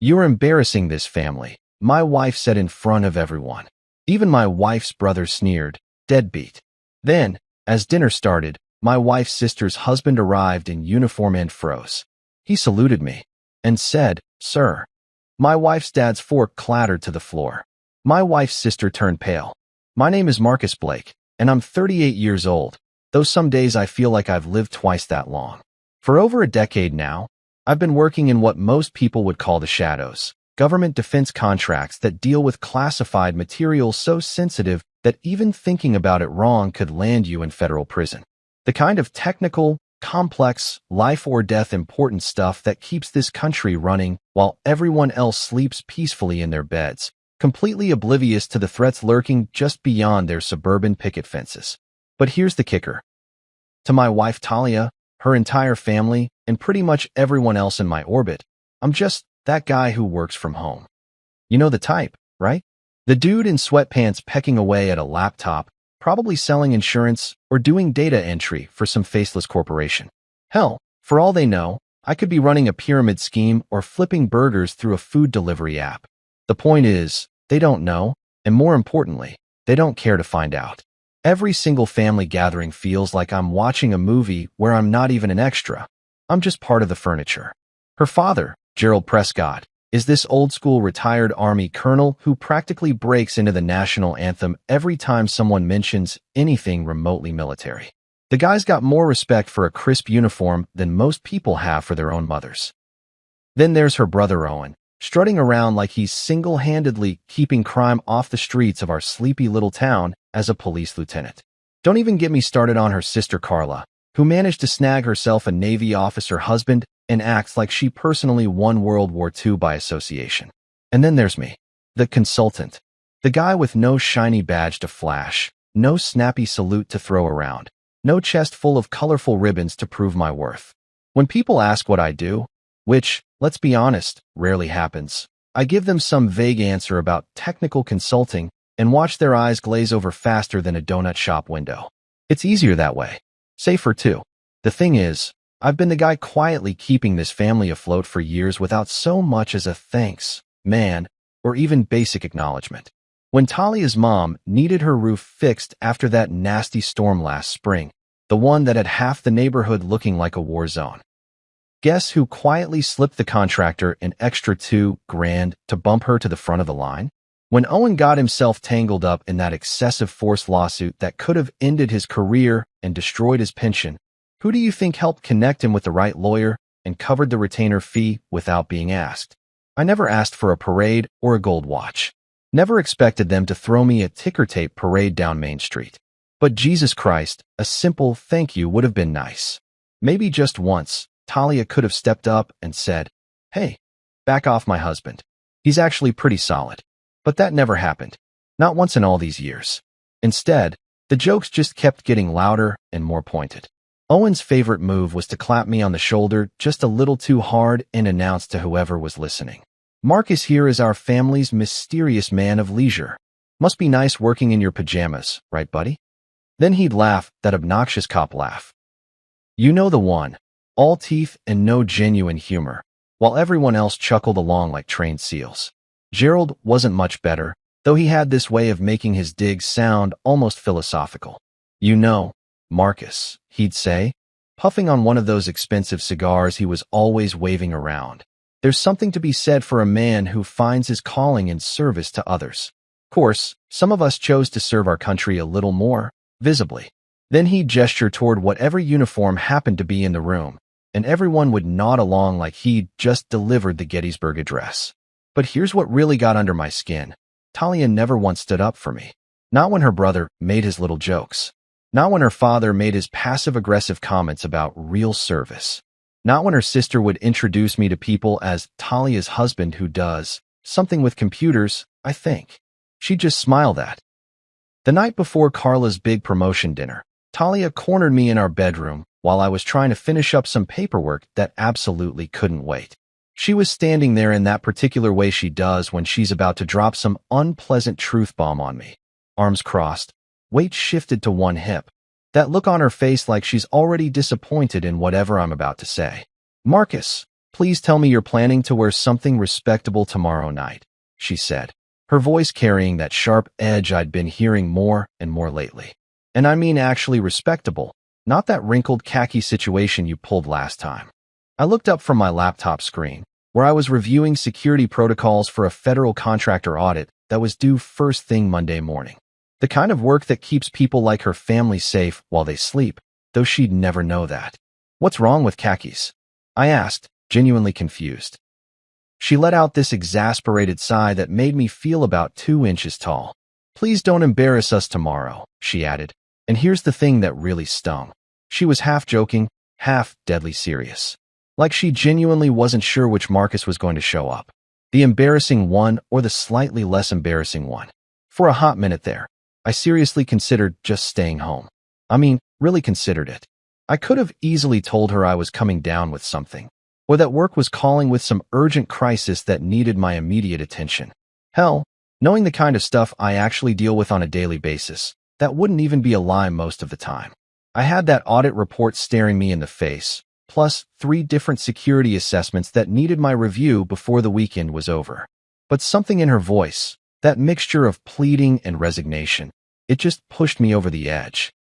"You're embarrassing this family," my wife said in front of everyone. Even my wife's brother sneered, "Deadbeat." Then, as dinner started, my wife's sister's husband arrived in uniform and froze. He saluted me and said, "Sir." My wife's dad's fork clattered to the floor. My wife's sister turned pale. "My name is Marcus Blake, and I'm 38 years old, though some days I feel like I've lived twice that long. For over a decade now, I've been working in what most people would call the shadows, government defense contracts that deal with classified materials so sensitive that even thinking about it wrong could land you in federal prison. The kind of technical, complex, life-or-death important stuff that keeps this country running while everyone else sleeps peacefully in their beds, completely oblivious to the threats lurking just beyond their suburban picket fences. But here's the kicker. To my wife Talia, her entire family, and pretty much everyone else in my orbit, I'm just that guy who works from home. You know the type, right? The dude in sweatpants pecking away at a laptop, probably selling insurance or doing data entry for some faceless corporation. Hell, for all they know, I could be running a pyramid scheme or flipping burgers through a food delivery app. The point is, they don't know, and more importantly, they don't care to find out. Every single family gathering feels like I'm watching a movie where I'm not even an extra. I'm just part of the furniture. Her father, Gerald Prescott, is this old-school retired Army colonel who practically breaks into the national anthem every time someone mentions anything remotely military. The guy's got more respect for a crisp uniform than most people have for their own mothers. Then there's her brother Owen, strutting around like he's single-handedly keeping crime off the streets of our sleepy little town as a police lieutenant. Don't even get me started on her sister Carla, who managed to snag herself a Navy officer husband and acts like she personally won World War II by association. And then there's me, the consultant, the guy with no shiny badge to flash, no snappy salute to throw around, no chest full of colorful ribbons to prove my worth. When people ask what I do, which, let's be honest, rarely happens, I give them some vague answer about technical consulting and watch their eyes glaze over faster than a donut shop window. It's easier that way. Safer too. The thing is, I've been the guy quietly keeping this family afloat for years without so much as a thanks, man, or even basic acknowledgement. When Talia's mom needed her roof fixed after that nasty storm last spring, the one that had half the neighborhood looking like a war zone, guess who quietly slipped the contractor an extra $2,000 to bump her to the front of the line? When Owen got himself tangled up in that excessive force lawsuit that could have ended his career and destroyed his pension, who do you think helped connect him with the right lawyer and covered the retainer fee without being asked? I never asked for a parade or a gold watch. Never expected them to throw me a ticker tape parade down Main Street. But Jesus Christ, a simple thank you would have been nice. Maybe just once, Talia could have stepped up and said, "Hey, back off my husband. He's actually pretty solid." But that never happened. Not once in all these years. Instead, the jokes just kept getting louder and more pointed. Owen's favorite move was to clap me on the shoulder just a little too hard and announce to whoever was listening, "Marcus here is our family's mysterious man of leisure. Must be nice working in your pajamas, right, buddy?" Then he'd laugh, that obnoxious cop laugh. You know the one, all teeth and no genuine humor, while everyone else chuckled along like trained seals. Gerald wasn't much better, though he had this way of making his digs sound almost philosophical. "You know, Marcus," he'd say, puffing on one of those expensive cigars he was always waving around. "There's something to be said for a man who finds his calling in service to others. Of course, some of us chose to serve our country a little more visibly." Then he'd gesture toward whatever uniform happened to be in the room, and everyone would nod along like he'd just delivered the Gettysburg Address. But here's what really got under my skin. Talia never once stood up for me. Not when her brother made his little jokes. Not when her father made his passive-aggressive comments about real service. Not when her sister would introduce me to people as Talia's husband who does something with computers, I think. She'd just smile that. The night before Carla's big promotion dinner, Talia cornered me in our bedroom while I was trying to finish up some paperwork that absolutely couldn't wait. She was standing there in that particular way she does when she's about to drop some unpleasant truth bomb on me. Arms crossed, weight shifted to one hip. That look on her face like she's already disappointed in whatever I'm about to say. "Marcus," Please tell me you're planning to wear something respectable tomorrow night, she said, her voice carrying that sharp edge I'd been hearing more and more lately. And I mean actually respectable, not that wrinkled khaki situation you pulled last time. I looked up from my laptop screen, where I was reviewing security protocols for a federal contractor audit that was due first thing Monday morning. The kind of work that keeps people like her family safe while they sleep, though she'd never know that. What's wrong with khakis? I asked, genuinely confused. She let out this exasperated sigh that made me feel about 2 inches tall. Please don't embarrass us tomorrow, she added. And here's the thing that really stung. She was half joking, half deadly serious. Like she genuinely wasn't sure which Marcus was going to show up. The embarrassing one or the slightly less embarrassing one. For a hot minute there, I seriously considered just staying home. I mean, really considered it. I could have easily told her I was coming down with something, or that work was calling with some urgent crisis that needed my immediate attention. Hell, knowing the kind of stuff I actually deal with on a daily basis, that wouldn't even be a lie most of the time. I had that audit report staring me in the face, plus 3 different security assessments that needed my review before the weekend was over. But something in her voice, that mixture of pleading and resignation, it just pushed me over the edge.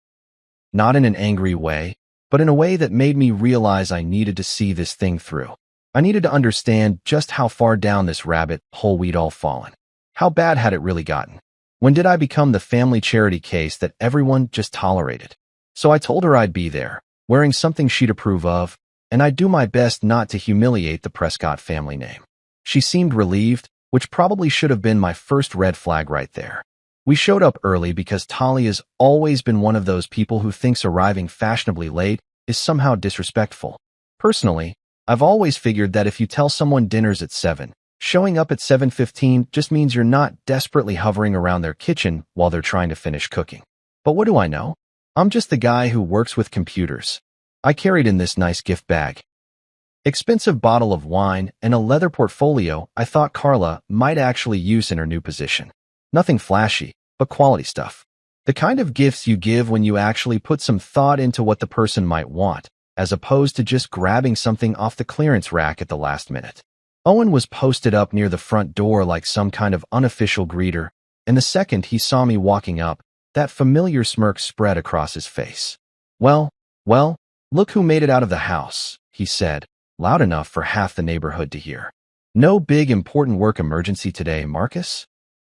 Not in an angry way, but in a way that made me realize I needed to see this thing through. I needed to understand just how far down this rabbit hole we'd all fallen. How bad had it really gotten? When did I become the family charity case that everyone just tolerated? So I told her I'd be there, wearing something she'd approve of, and I'd do my best not to humiliate the Prescott family name. She seemed relieved, which probably should have been my first red flag right there. We showed up early because Talia's always been one of those people who thinks arriving fashionably late is somehow disrespectful. Personally, I've always figured that if you tell someone dinner's at 7, showing up at 7:15 just means you're not desperately hovering around their kitchen while they're trying to finish cooking. But what do I know? I'm just the guy who works with computers. I carried in this nice gift bag, expensive bottle of wine, and a leather portfolio I thought Carla might actually use in her new position. Nothing flashy, but quality stuff. The kind of gifts you give when you actually put some thought into what the person might want, as opposed to just grabbing something off the clearance rack at the last minute. Owen was posted up near the front door like some kind of unofficial greeter, and the second he saw me walking up, that familiar smirk spread across his face. Well, look who made it out of the house, he said, loud enough for half the neighborhood to hear. No big important work emergency today, Marcus?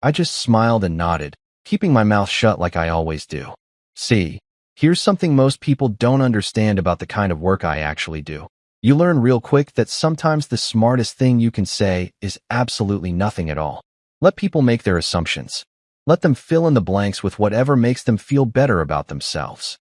I just smiled and nodded, keeping my mouth shut like I always do. See, here's something most people don't understand about the kind of work I actually do. You learn real quick that sometimes the smartest thing you can say is absolutely nothing at all. Let people make their assumptions. Let them fill in the blanks with whatever makes them feel better about themselves.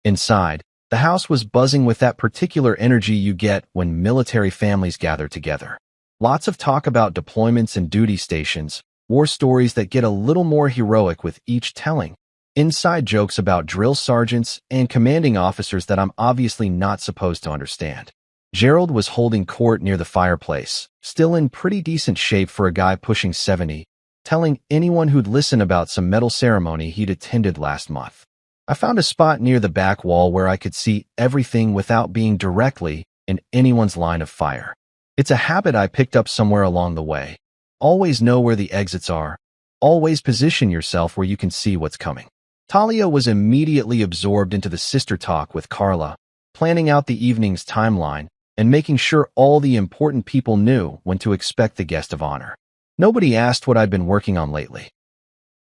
Inside, the house was buzzing with that particular energy you get when military families gather together. Lots of talk about deployments and duty stations, war stories that get a little more heroic with each telling, inside jokes about drill sergeants and commanding officers that I'm obviously not supposed to understand. Gerald was holding court near the fireplace, still in pretty decent shape for a guy pushing 70, telling anyone who'd listen about some medal ceremony he'd attended last month. I found a spot near the back wall where I could see everything without being directly in anyone's line of fire. It's a habit I picked up somewhere along the way. Always know where the exits are. Always position yourself where you can see what's coming. Talia was immediately absorbed into the sister talk with Carla, planning out the evening's timeline and making sure all the important people knew when to expect the guest of honor. Nobody asked what I'd been working on lately.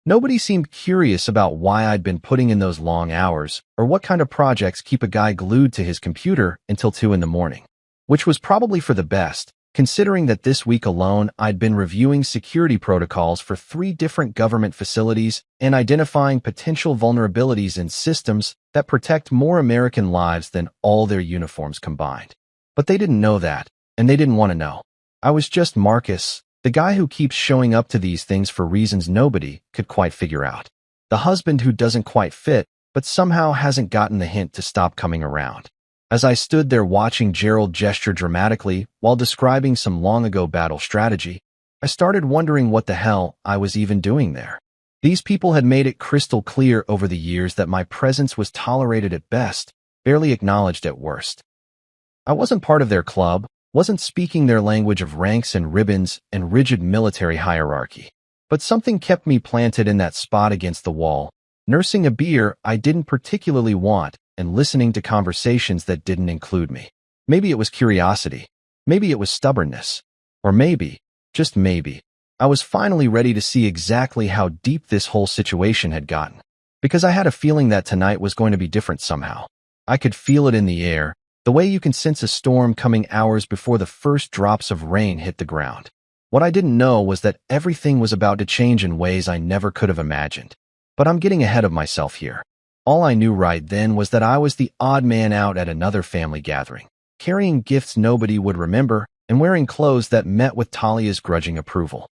Nobody seemed curious about why I'd been putting in those long hours or what kind of projects keep a guy glued to his computer until 2 in the morning, which was probably for the best, considering that this week alone I'd been reviewing security protocols for 3 different government facilities and identifying potential vulnerabilities in systems that protect more American lives than all their uniforms combined. But they didn't know that, and they didn't want to know. I was just Marcus, the guy who keeps showing up to these things for reasons nobody could quite figure out. The husband who doesn't quite fit, but somehow hasn't gotten the hint to stop coming around. As I stood there watching Gerald gesture dramatically while describing some long-ago battle strategy, I started wondering what the hell I was even doing there. These people had made it crystal clear over the years that my presence was tolerated at best, barely acknowledged at worst. I wasn't part of their club, wasn't speaking their language of ranks and ribbons and rigid military hierarchy. But something kept me planted in that spot against the wall, nursing a beer I didn't particularly want and listening to conversations that didn't include me. Maybe it was curiosity. Maybe it was stubbornness. Or maybe, just maybe, I was finally ready to see exactly how deep this whole situation had gotten. Because I had a feeling that tonight was going to be different somehow. I could feel it in the air, the way you can sense a storm coming hours before the first drops of rain hit the ground. What I didn't know was that everything was about to change in ways I never could have imagined. But I'm getting ahead of myself here. All I knew right then was that I was the odd man out at another family gathering, carrying gifts nobody would remember and wearing clothes that met with Talia's grudging approval.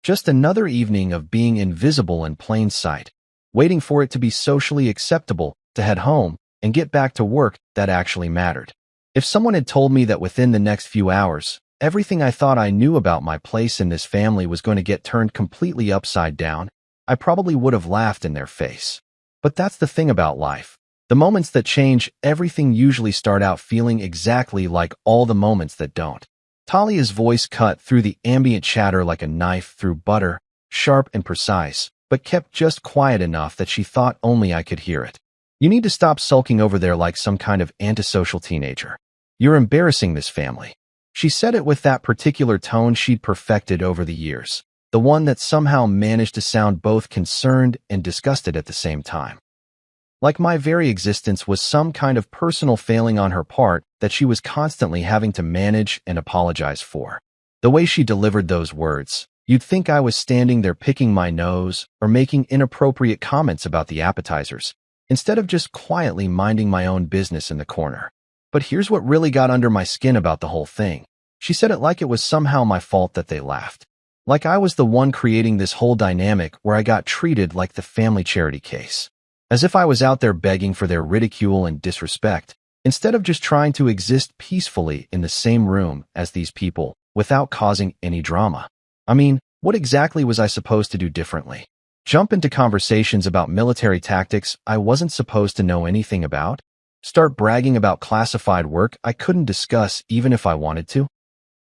Just another evening of being invisible in plain sight, waiting for it to be socially acceptable to head home and get back to work that actually mattered. If someone had told me that within the next few hours, everything I thought I knew about my place in this family was going to get turned completely upside down, I probably would have laughed in their face. But that's the thing about life. The moments that change everything usually start out feeling exactly like all the moments that don't. Talia's voice cut through the ambient chatter like a knife through butter, sharp and precise, but kept just quiet enough that she thought only I could hear it. You need to stop sulking over there like some kind of antisocial teenager. You're embarrassing this family. She said it with that particular tone she'd perfected over the years, the one that somehow managed to sound both concerned and disgusted at the same time. Like my very existence was some kind of personal failing on her part that she was constantly having to manage and apologize for. The way she delivered those words, you'd think I was standing there picking my nose or making inappropriate comments about the appetizers, instead of just quietly minding my own business in the corner. But here's what really got under my skin about the whole thing. She said it like it was somehow my fault that they laughed. Like I was the one creating this whole dynamic where I got treated like the family charity case. As if I was out there begging for their ridicule and disrespect, instead of just trying to exist peacefully in the same room as these people without causing any drama. I mean, what exactly was I supposed to do differently? Jump into conversations about military tactics I wasn't supposed to know anything about? Start bragging about classified work I couldn't discuss even if I wanted to?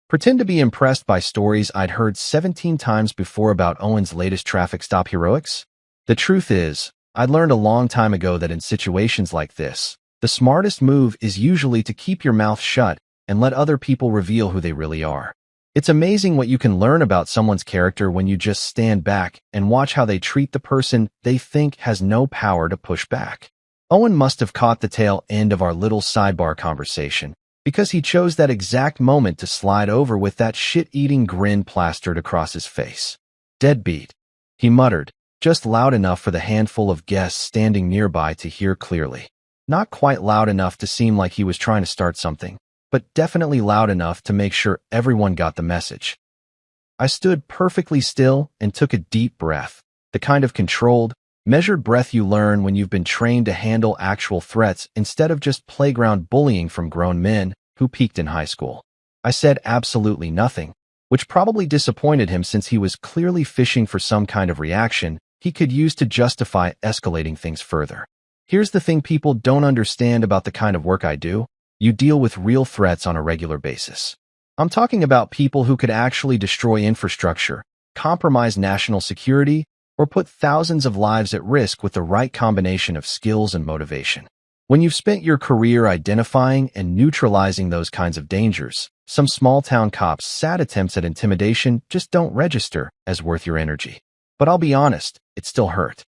Pretend to be impressed by stories I'd heard 17 times before about Owen's latest traffic stop heroics? The truth is, I'd learned a long time ago that in situations like this, the smartest move is usually to keep your mouth shut and let other people reveal who they really are. It's amazing what you can learn about someone's character when you just stand back and watch how they treat the person they think has no power to push back. Owen must have caught the tail end of our little sidebar conversation, because he chose that exact moment to slide over with that shit-eating grin plastered across his face. "Deadbeat," he muttered, just loud enough for the handful of guests standing nearby to hear clearly. Not quite loud enough to seem like he was trying to start something, but definitely loud enough to make sure everyone got the message. I stood perfectly still and took a deep breath, the kind of controlled, measured breath you learn when you've been trained to handle actual threats instead of just playground bullying from grown men who peaked in high school. I said absolutely nothing, which probably disappointed him since he was clearly fishing for some kind of reaction he could use to justify escalating things further. Here's the thing people don't understand about the kind of work I do. You deal with real threats on a regular basis. I'm talking about people who could actually destroy infrastructure, compromise national security, or put thousands of lives at risk with the right combination of skills and motivation. When you've spent your career identifying and neutralizing those kinds of dangers, some small-town cops' sad attempts at intimidation just don't register as worth your energy. But I'll be honest, it still hurt.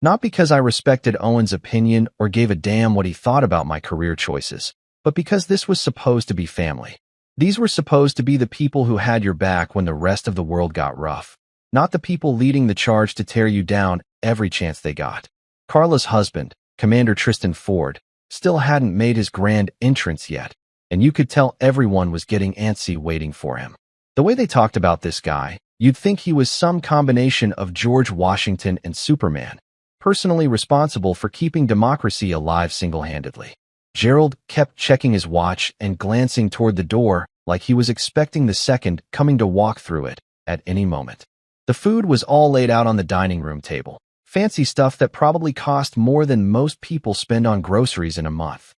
Not because I respected Owen's opinion or gave a damn what he thought about my career choices, but because this was supposed to be family. These were supposed to be the people who had your back when the rest of the world got rough, not the people leading the charge to tear you down every chance they got. Carla's husband, Commander Tristan Ford, still hadn't made his grand entrance yet, and you could tell everyone was getting antsy waiting for him. The way they talked about this guy, you'd think he was some combination of George Washington and Superman, personally responsible for keeping democracy alive single-handedly. Gerald kept checking his watch and glancing toward the door like he was expecting the second coming to walk through it at any moment. The food was all laid out on the dining room table, fancy stuff that probably cost more than most people spend on groceries in a month.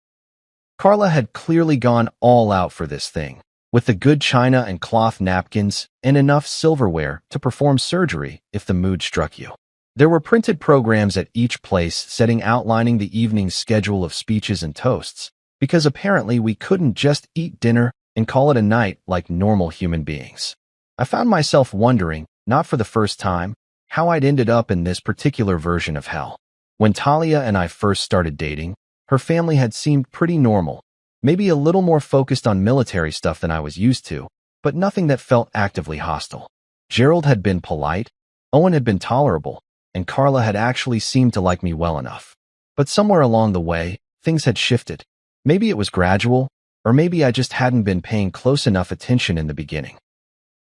Carla had clearly gone all out for this thing, with the good china and cloth napkins and enough silverware to perform surgery if the mood struck you. There were printed programs at each place setting outlining the evening's schedule of speeches and toasts, because apparently we couldn't just eat dinner and call it a night like normal human beings. I found myself wondering, not for the first time, how I'd ended up in this particular version of hell. When Talia and I first started dating, her family had seemed pretty normal, maybe a little more focused on military stuff than I was used to, but nothing that felt actively hostile. Gerald had been polite, Owen had been tolerable, and Carla had actually seemed to like me well enough. But somewhere along the way, things had shifted. Maybe it was gradual, or maybe I just hadn't been paying close enough attention in the beginning.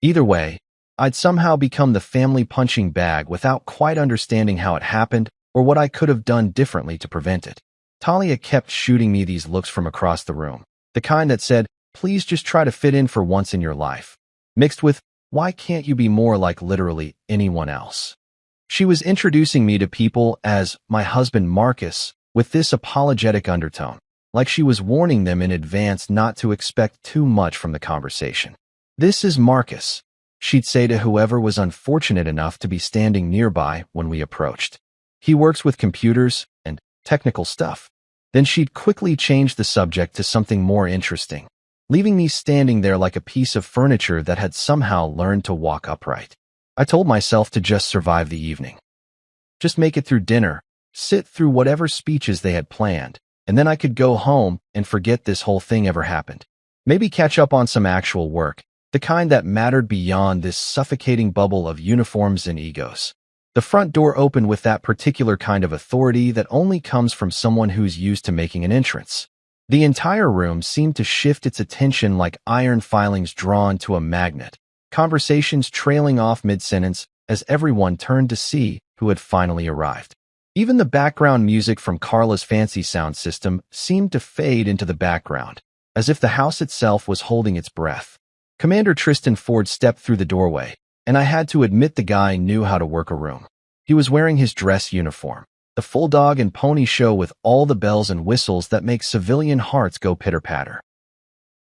Either way, I'd somehow become the family punching bag without quite understanding how it happened or what I could have done differently to prevent it. Talia kept shooting me these looks from across the room, the kind that said, "Please just try to fit in for once in your life," mixed with, "Why can't you be more like literally anyone else?" She was introducing me to people as my husband Marcus with this apologetic undertone, like she was warning them in advance not to expect too much from the conversation. "This is Marcus," she'd say to whoever was unfortunate enough to be standing nearby when we approached. "He works with computers and technical stuff." Then she'd quickly change the subject to something more interesting, leaving me standing there like a piece of furniture that had somehow learned to walk upright. I told myself to just survive the evening. Just make it through dinner, sit through whatever speeches they had planned, and then I could go home and forget this whole thing ever happened. Maybe catch up on some actual work, the kind that mattered beyond this suffocating bubble of uniforms and egos. The front door opened with that particular kind of authority that only comes from someone who's used to making an entrance. The entire room seemed to shift its attention like iron filings drawn to a magnet, conversations trailing off mid-sentence as everyone turned to see who had finally arrived. Even the background music from Carla's fancy sound system seemed to fade into the background, as if the house itself was holding its breath. Commander Tristan Ford stepped through the doorway, and I had to admit the guy knew how to work a room. He was wearing his dress uniform, the full dog and pony show with all the bells and whistles that make civilian hearts go pitter-patter.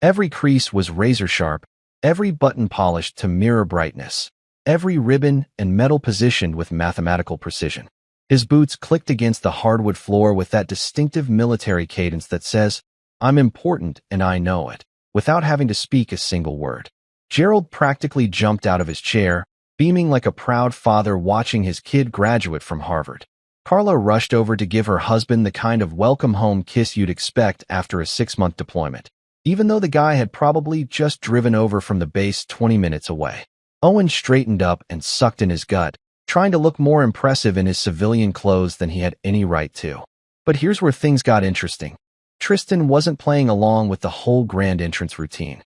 Every crease was razor-sharp, every button polished to mirror brightness, every ribbon and metal positioned with mathematical precision. His boots clicked against the hardwood floor with that distinctive military cadence that says, "I'm important and I know it," without having to speak a single word. Gerald practically jumped out of his chair, beaming like a proud father watching his kid graduate from Harvard. Carla rushed over to give her husband the kind of welcome-home kiss you'd expect after a 6-month deployment, even though the guy had probably just driven over from the base 20 minutes away. Owen straightened up and sucked in his gut, trying to look more impressive in his civilian clothes than he had any right to. But here's where things got interesting. Tristan wasn't playing along with the whole grand entrance routine.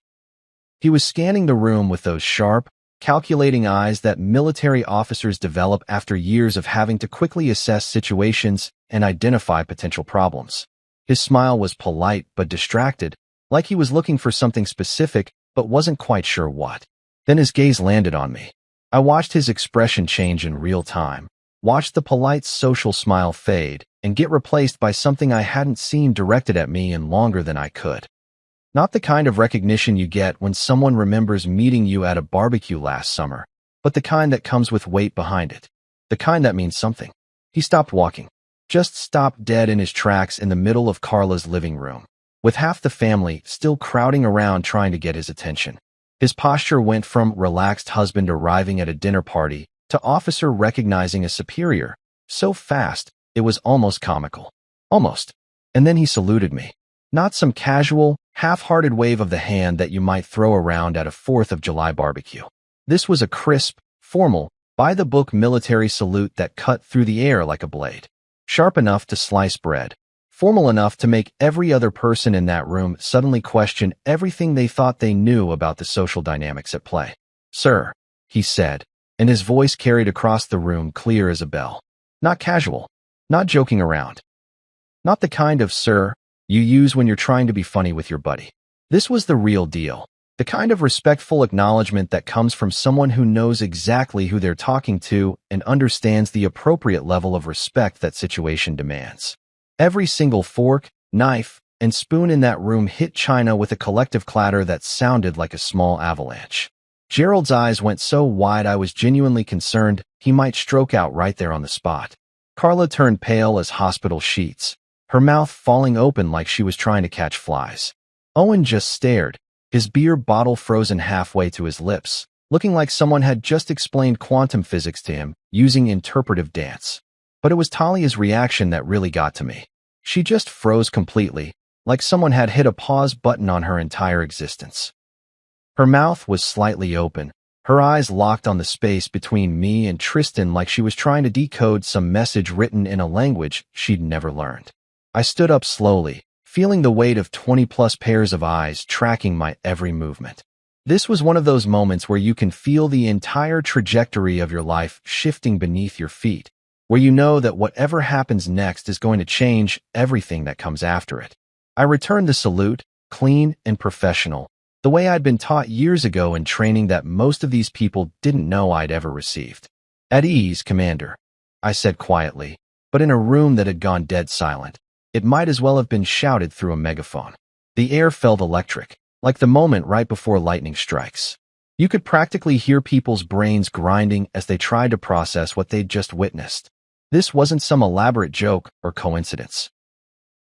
He was scanning the room with those sharp, calculating eyes that military officers develop after years of having to quickly assess situations and identify potential problems. His smile was polite but distracted, like he was looking for something specific but wasn't quite sure what. Then his gaze landed on me. I watched his expression change in real time, watched the polite social smile fade and get replaced by something I hadn't seen directed at me in longer than I could. Not the kind of recognition you get when someone remembers meeting you at a barbecue last summer, but the kind that comes with weight behind it. The kind that means something. He stopped walking. Just stopped dead in his tracks in the middle of Carla's living room, with half the family still crowding around trying to get his attention. His posture went from relaxed husband arriving at a dinner party to officer recognizing a superior, so fast it was almost comical. Almost. And then he saluted me. Not some casual, half-hearted wave of the hand that you might throw around at a 4th of July barbecue. This was a crisp, formal, by-the-book military salute that cut through the air like a blade. Sharp enough to slice bread. Formal enough to make every other person in that room suddenly question everything they thought they knew about the social dynamics at play. "Sir," he said, and his voice carried across the room clear as a bell. Not casual. Not joking around. Not the kind of "sir" you use when you're trying to be funny with your buddy. This was the real deal. The kind of respectful acknowledgement that comes from someone who knows exactly who they're talking to and understands the appropriate level of respect that situation demands. Every single fork, knife, and spoon in that room hit china with a collective clatter that sounded like a small avalanche. Gerald's eyes went so wide I was genuinely concerned he might stroke out right there on the spot. Carla turned pale as hospital sheets, her mouth falling open like she was trying to catch flies. Owen just stared, his beer bottle frozen halfway to his lips, looking like someone had just explained quantum physics to him using interpretive dance. But it was Talia's reaction that really got to me. She just froze completely, like someone had hit a pause button on her entire existence. Her mouth was slightly open, her eyes locked on the space between me and Tristan like she was trying to decode some message written in a language she'd never learned. I stood up slowly, feeling the weight of 20-plus pairs of eyes tracking my every movement. This was one of those moments where you can feel the entire trajectory of your life shifting beneath your feet, where you know that whatever happens next is going to change everything that comes after it. I returned the salute, clean and professional, the way I'd been taught years ago in training that most of these people didn't know I'd ever received. "At ease, Commander," I said quietly, but in a room that had gone dead silent. It might as well have been shouted through a megaphone. The air felt electric, like the moment right before lightning strikes. You could practically hear people's brains grinding as they tried to process what they'd just witnessed. This wasn't some elaborate joke or coincidence.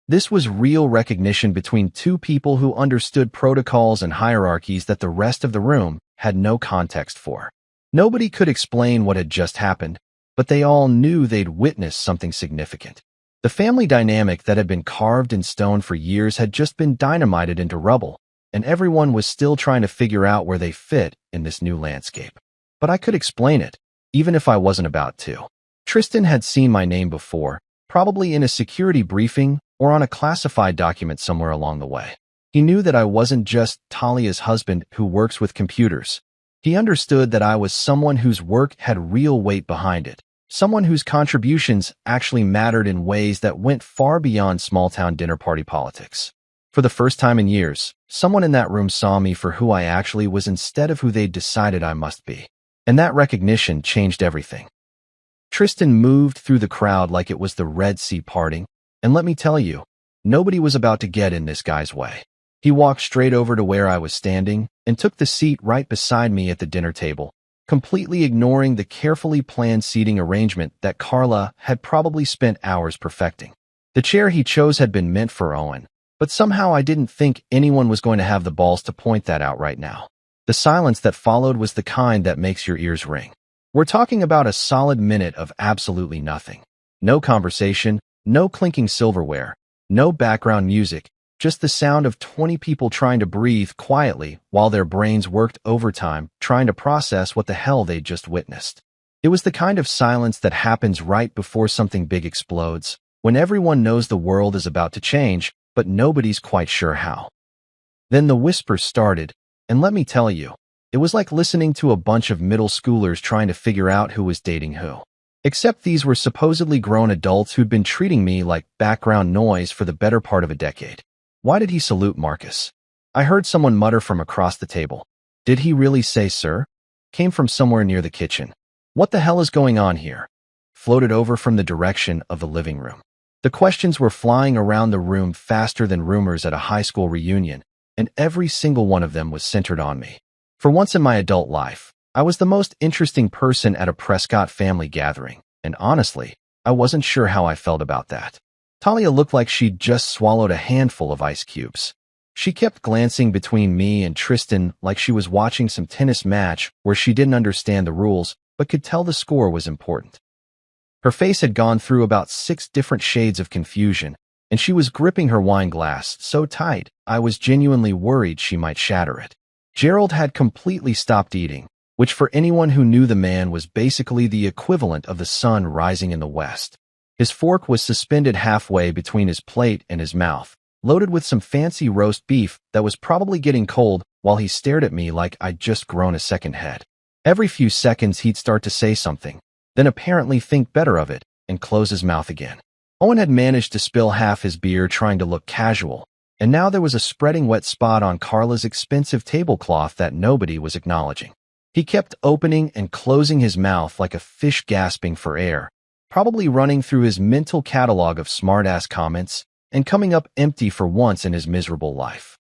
This was real recognition between two people who understood protocols and hierarchies that the rest of the room had no context for. Nobody could explain what had just happened, but they all knew they'd witnessed something significant. The family dynamic that had been carved in stone for years had just been dynamited into rubble, and everyone was still trying to figure out where they fit in this new landscape. But I could explain it, even if I wasn't about to. Tristan had seen my name before, probably in a security briefing or on a classified document somewhere along the way. He knew that I wasn't just Talia's husband who works with computers. He understood that I was someone whose work had real weight behind it, someone whose contributions actually mattered in ways that went far beyond small-town dinner party politics. For the first time in years, someone in that room saw me for who I actually was instead of who they'd decided I must be. And that recognition changed everything. Tristan moved through the crowd like it was the Red Sea parting, and let me tell you, nobody was about to get in this guy's way. He walked straight over to where I was standing and took the seat right beside me at the dinner table, completely ignoring the carefully planned seating arrangement that Carla had probably spent hours perfecting. The chair he chose had been meant for Owen, but somehow I didn't think anyone was going to have the balls to point that out right now. The silence that followed was the kind that makes your ears ring. We're talking about a solid minute of absolutely nothing. No conversation, no clinking silverware, no background music, just the sound of 20 people trying to breathe quietly while their brains worked overtime trying to process what the hell they'd just witnessed. It was the kind of silence that happens right before something big explodes, when everyone knows the world is about to change, but nobody's quite sure how. Then the whispers started, and let me tell you, it was like listening to a bunch of middle schoolers trying to figure out who was dating who. Except these were supposedly grown adults who'd been treating me like background noise for the better part of a decade. Why did he salute Marcus? I heard someone mutter from across the table. Did he really say sir? Came from somewhere near the kitchen. What the hell is going on here? Floated over from the direction of the living room. The questions were flying around the room faster than rumors at a high school reunion, and every single one of them was centered on me. For once in my adult life, I was the most interesting person at a Prescott family gathering, and honestly, I wasn't sure how I felt about that. Talia looked like she'd just swallowed a handful of ice cubes. She kept glancing between me and Tristan like she was watching some tennis match where she didn't understand the rules but could tell the score was important. Her face had gone through about 6 different shades of confusion, and she was gripping her wine glass so tight I was genuinely worried she might shatter it. Gerald had completely stopped eating, which for anyone who knew the man was basically the equivalent of the sun rising in the west. His fork was suspended halfway between his plate and his mouth, loaded with some fancy roast beef that was probably getting cold while he stared at me like I'd just grown a second head. Every few seconds he'd start to say something, then apparently think better of it and close his mouth again. Owen had managed to spill half his beer trying to look casual, and now there was a spreading wet spot on Carla's expensive tablecloth that nobody was acknowledging. He kept opening and closing his mouth like a fish gasping for air, probably running through his mental catalog of smart-ass comments, and coming up empty for once in his miserable life.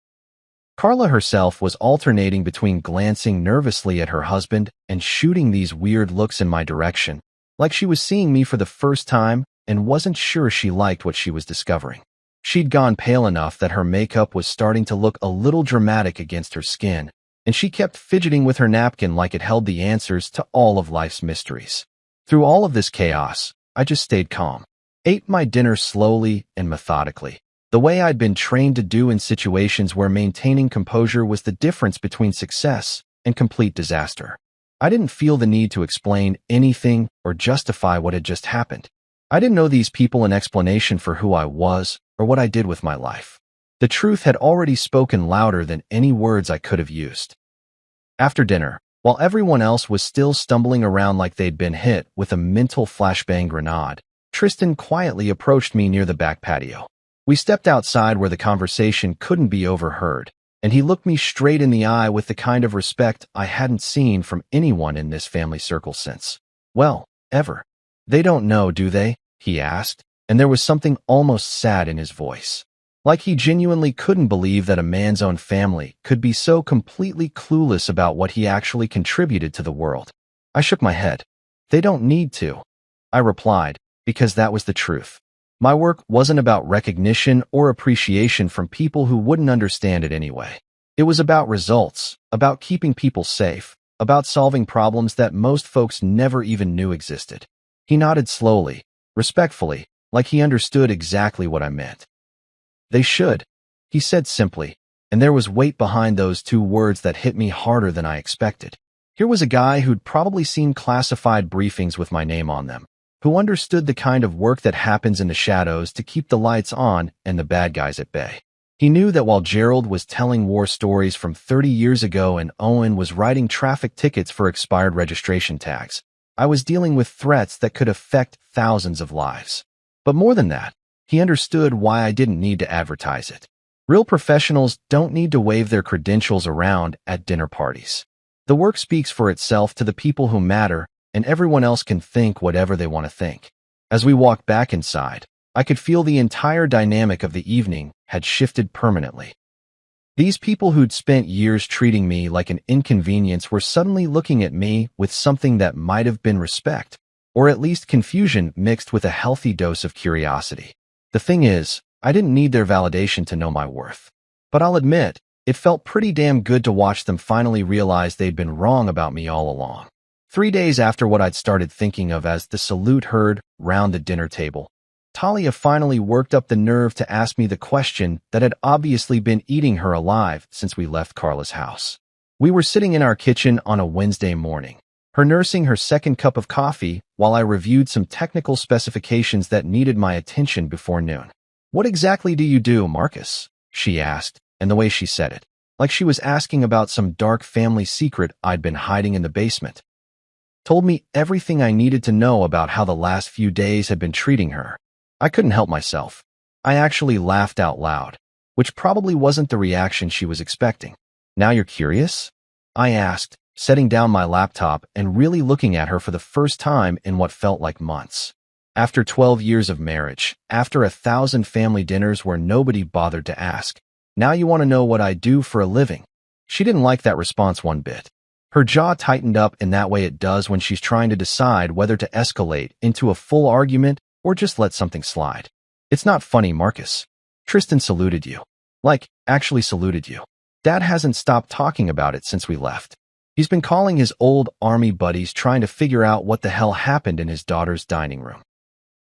Carla herself was alternating between glancing nervously at her husband and shooting these weird looks in my direction, like she was seeing me for the first time and wasn't sure she liked what she was discovering. She'd gone pale enough that her makeup was starting to look a little dramatic against her skin, and she kept fidgeting with her napkin like it held the answers to all of life's mysteries. Through all of this chaos, I just stayed calm, ate my dinner slowly and methodically, the way I'd been trained to do in situations where maintaining composure was the difference between success and complete disaster. I didn't feel the need to explain anything or justify what had just happened. I didn't owe these people an explanation for who I was or what I did with my life. The truth had already spoken louder than any words I could have used. After dinner, while everyone else was still stumbling around like they'd been hit with a mental flashbang grenade, Tristan quietly approached me near the back patio. We stepped outside where the conversation couldn't be overheard, and he looked me straight in the eye with the kind of respect I hadn't seen from anyone in this family circle since, well, ever. "They don't know, do they?" he asked, and there was something almost sad in his voice. Like he genuinely couldn't believe that a man's own family could be so completely clueless about what he actually contributed to the world. I shook my head. "They don't need to," I replied, because that was the truth. My work wasn't about recognition or appreciation from people who wouldn't understand it anyway. It was about results, about keeping people safe, about solving problems that most folks never even knew existed. He nodded slowly, respectfully, like he understood exactly what I meant. "They should," he said simply, and there was weight behind those two words that hit me harder than I expected. Here was a guy who'd probably seen classified briefings with my name on them, who understood the kind of work that happens in the shadows to keep the lights on and the bad guys at bay. He knew that while Gerald was telling war stories from 30 years ago and Owen was writing traffic tickets for expired registration tags, I was dealing with threats that could affect thousands of lives. But more than that, he understood why I didn't need to advertise it. Real professionals don't need to wave their credentials around at dinner parties. The work speaks for itself to the people who matter, and everyone else can think whatever they want to think. As we walked back inside, I could feel the entire dynamic of the evening had shifted permanently. These people who'd spent years treating me like an inconvenience were suddenly looking at me with something that might have been respect, or at least confusion mixed with a healthy dose of curiosity. The thing is, I didn't need their validation to know my worth. But I'll admit, it felt pretty damn good to watch them finally realize they'd been wrong about me all along. 3 days after what I'd started thinking of as the salute heard round the dinner table, Talia finally worked up the nerve to ask me the question that had obviously been eating her alive since we left Carla's house. We were sitting in our kitchen on a Wednesday morning, her nursing her second cup of coffee while I reviewed some technical specifications that needed my attention before noon. "What exactly do you do, Marcus?" she asked, and the way she said it, like she was asking about some dark family secret I'd been hiding in the basement, told me everything I needed to know about how the last few days had been treating her. I couldn't help myself. I actually laughed out loud, which probably wasn't the reaction she was expecting. "Now you're curious?" I asked, setting down my laptop and really looking at her for the first time in what felt like months. After 12 years of marriage, after 1,000 family dinners where nobody bothered to ask, "Now you want to know what I do for a living?" She didn't like that response one bit. Her jaw tightened up in that way it does when she's trying to decide whether to escalate into a full argument or just let something slide. "It's not funny, Marcus. Tristan saluted you. Like, actually saluted you. Dad hasn't stopped talking about it since we left. He's been calling his old army buddies trying to figure out what the hell happened in his daughter's dining room."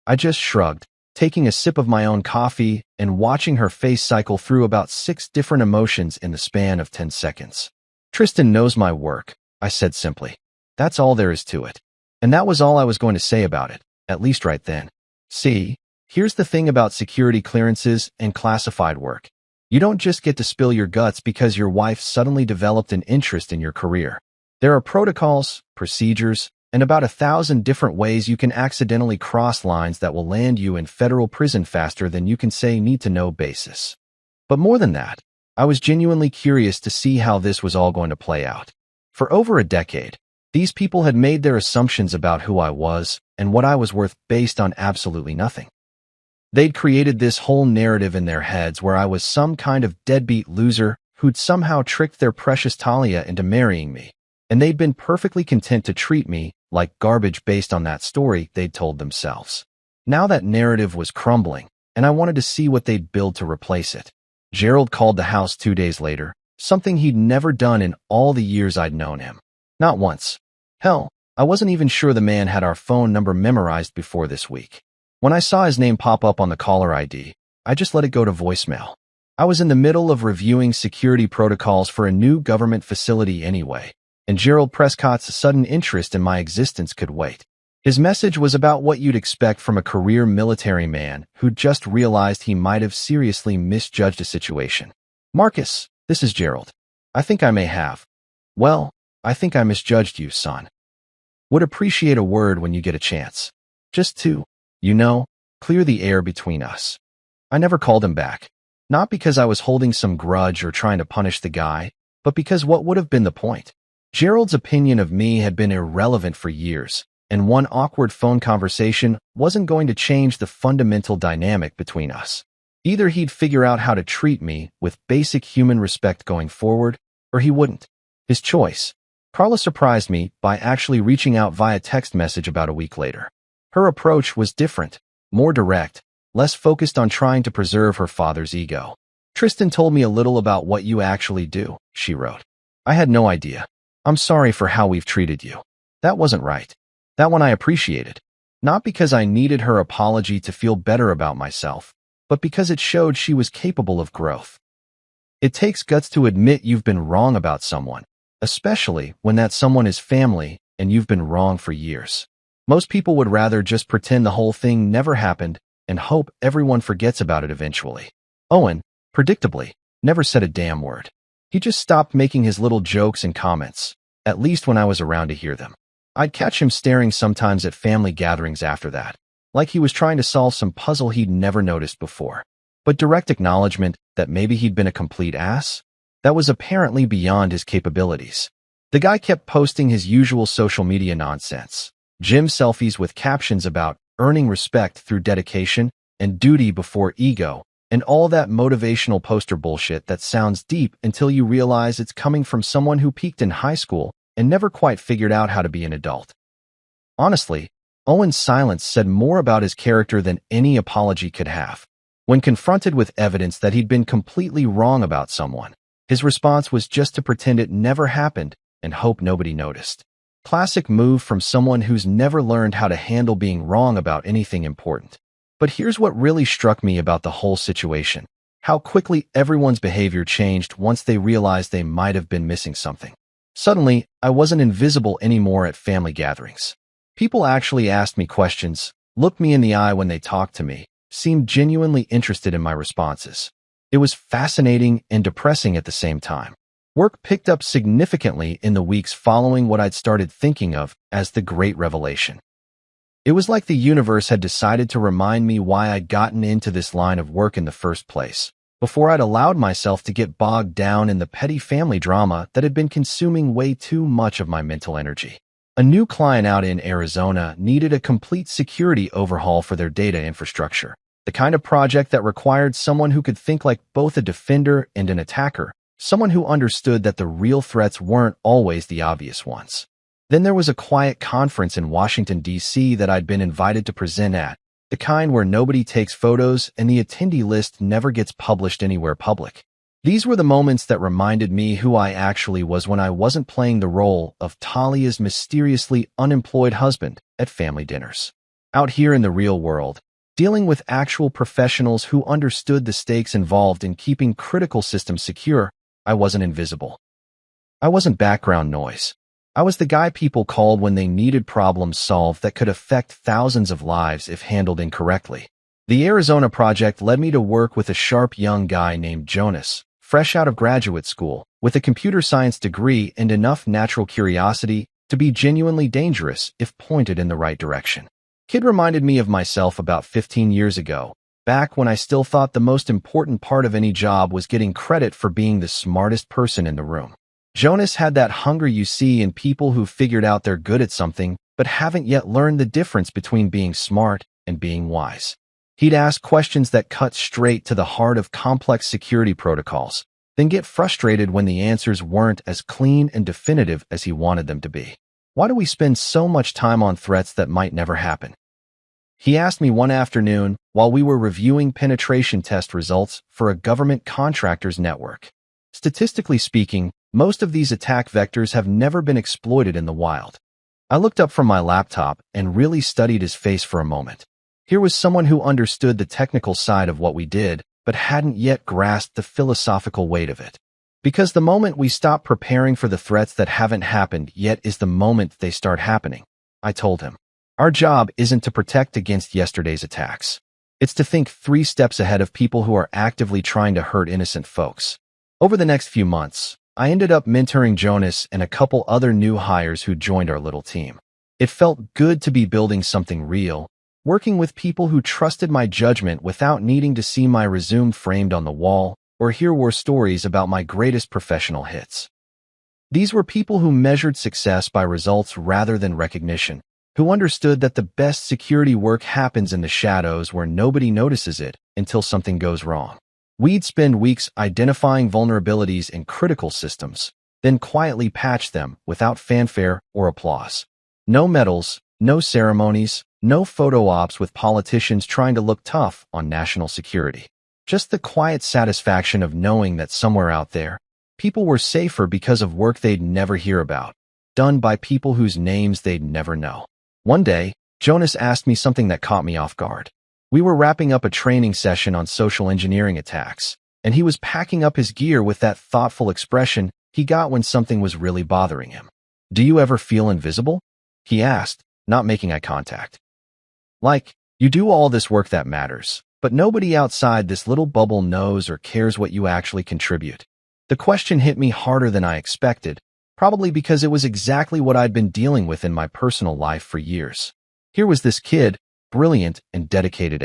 I just shrugged, taking a sip of my own coffee and watching her face cycle through about 6 different emotions in the span of 10 seconds. "Tristan knows my work," I said simply. "That's all there is to it." And that was all I was going to say about it, at least right then. See, here's the thing about security clearances and classified work. You don't just get to spill your guts because your wife suddenly developed an interest in your career. There are protocols, procedures, and about 1,000 different ways you can accidentally cross lines that will land you in federal prison faster than you can say need-to-know basis. But more than that, I was genuinely curious to see how this was all going to play out. For over a decade, these people had made their assumptions about who I was and what I was worth based on absolutely nothing. They'd created this whole narrative in their heads where I was some kind of deadbeat loser who'd somehow tricked their precious Talia into marrying me, and they'd been perfectly content to treat me like garbage based on that story they'd told themselves. Now that narrative was crumbling, and I wanted to see what they'd build to replace it. Gerald called the house 2 days later, something he'd never done in all the years I'd known him. Not once. Hell, I wasn't even sure the man had our phone number memorized before this week. When I saw his name pop up on the caller ID, I just let it go to voicemail. I was in the middle of reviewing security protocols for a new government facility anyway, and Gerald Prescott's sudden interest in my existence could wait. His message was about what you'd expect from a career military man who'd just realized he might have seriously misjudged a situation. "Marcus, this is Gerald. I think I may have. Well, I think I misjudged you, son. Would appreciate a word when you get a chance. Just to, clear the air between us." I never called him back. Not because I was holding some grudge or trying to punish the guy, but because what would have been the point? Gerald's opinion of me had been irrelevant for years, and one awkward phone conversation wasn't going to change the fundamental dynamic between us. Either he'd figure out how to treat me with basic human respect going forward, or he wouldn't. His choice. Carla surprised me by actually reaching out via text message about a week later. Her approach was different, more direct, less focused on trying to preserve her father's ego. "Tristan told me a little about what you actually do," she wrote. "I had no idea. I'm sorry for how we've treated you. That wasn't right. That one I appreciated. Not because I needed her apology to feel better about myself, but because it showed she was capable of growth. It takes guts to admit you've been wrong about someone, especially when that someone is family and you've been wrong for years. Most people would rather just pretend the whole thing never happened and hope everyone forgets about it eventually." Owen, predictably, never said a damn word. He just stopped making his little jokes and comments, at least when I was around to hear them. I'd catch him staring sometimes at family gatherings after that, like he was trying to solve some puzzle he'd never noticed before. But direct acknowledgement that maybe he'd been a complete ass? That was apparently beyond his capabilities. The guy kept posting his usual social media nonsense. Gym selfies with captions about earning respect through dedication and duty before ego, and all that motivational poster bullshit that sounds deep until you realize it's coming from someone who peaked in high school and never quite figured out how to be an adult. Honestly, Owen's silence said more about his character than any apology could have. When confronted with evidence that he'd been completely wrong about someone, his response was just to pretend it never happened and hope nobody noticed. Classic move from someone who's never learned how to handle being wrong about anything important. But here's what really struck me about the whole situation: how quickly everyone's behavior changed once they realized they might have been missing something. Suddenly, I wasn't invisible anymore at family gatherings. People actually asked me questions, looked me in the eye when they talked to me, seemed genuinely interested in my responses. It was fascinating and depressing at the same time. Work picked up significantly in the weeks following what I'd started thinking of as the Great Revelation. It was like the universe had decided to remind me why I'd gotten into this line of work in the first place, before I'd allowed myself to get bogged down in the petty family drama that had been consuming way too much of my mental energy. A new client out in Arizona needed a complete security overhaul for their data infrastructure, the kind of project that required someone who could think like both a defender and an attacker, someone who understood that the real threats weren't always the obvious ones. Then there was a quiet conference in Washington, D.C. that I'd been invited to present at, the kind where nobody takes photos and the attendee list never gets published anywhere public. These were the moments that reminded me who I actually was when I wasn't playing the role of Talia's mysteriously unemployed husband at family dinners. Out here in the real world, dealing with actual professionals who understood the stakes involved in keeping critical systems secure, I wasn't invisible. I wasn't background noise. I was the guy people called when they needed problems solved that could affect thousands of lives if handled incorrectly. The Arizona project led me to work with a sharp young guy named Jonas, fresh out of graduate school, with a computer science degree and enough natural curiosity to be genuinely dangerous if pointed in the right direction. Kid reminded me of myself about 15 years ago, back when I still thought the most important part of any job was getting credit for being the smartest person in the room. Jonas had that hunger you see in people who figured out they're good at something but haven't yet learned the difference between being smart and being wise. He'd ask questions that cut straight to the heart of complex security protocols, then get frustrated when the answers weren't as clean and definitive as he wanted them to be. Why do we spend so much time on threats that might never happen? He asked me one afternoon while we were reviewing penetration test results for a government contractor's network. Statistically speaking, most of these attack vectors have never been exploited in the wild. I looked up from my laptop and really studied his face for a moment. Here was someone who understood the technical side of what we did, but hadn't yet grasped the philosophical weight of it. Because the moment we stop preparing for the threats that haven't happened yet is the moment they start happening, I told him. Our job isn't to protect against yesterday's attacks. It's to think 3 steps ahead of people who are actively trying to hurt innocent folks. Over the next few months, I ended up mentoring Jonas and a couple other new hires who joined our little team. It felt good to be building something real, working with people who trusted my judgment without needing to see my resume framed on the wall or hear war stories about my greatest professional hits. These were people who measured success by results rather than recognition, who understood that the best security work happens in the shadows where nobody notices it until something goes wrong. We'd spend weeks identifying vulnerabilities in critical systems, then quietly patch them without fanfare or applause. No medals, no ceremonies, no photo ops with politicians trying to look tough on national security. Just the quiet satisfaction of knowing that somewhere out there, people were safer because of work they'd never hear about, done by people whose names they'd never know. One day, Jonas asked me something that caught me off guard. We were wrapping up a training session on social engineering attacks, and he was packing up his gear with that thoughtful expression he got when something was really bothering him. "Do you ever feel invisible?" he asked, not making eye contact. "Like, you do all this work that matters, but nobody outside this little bubble knows or cares what you actually contribute." The question hit me harder than I expected, probably because it was exactly what I'd been dealing with in my personal life for years. Here was this kid, brilliant and dedicated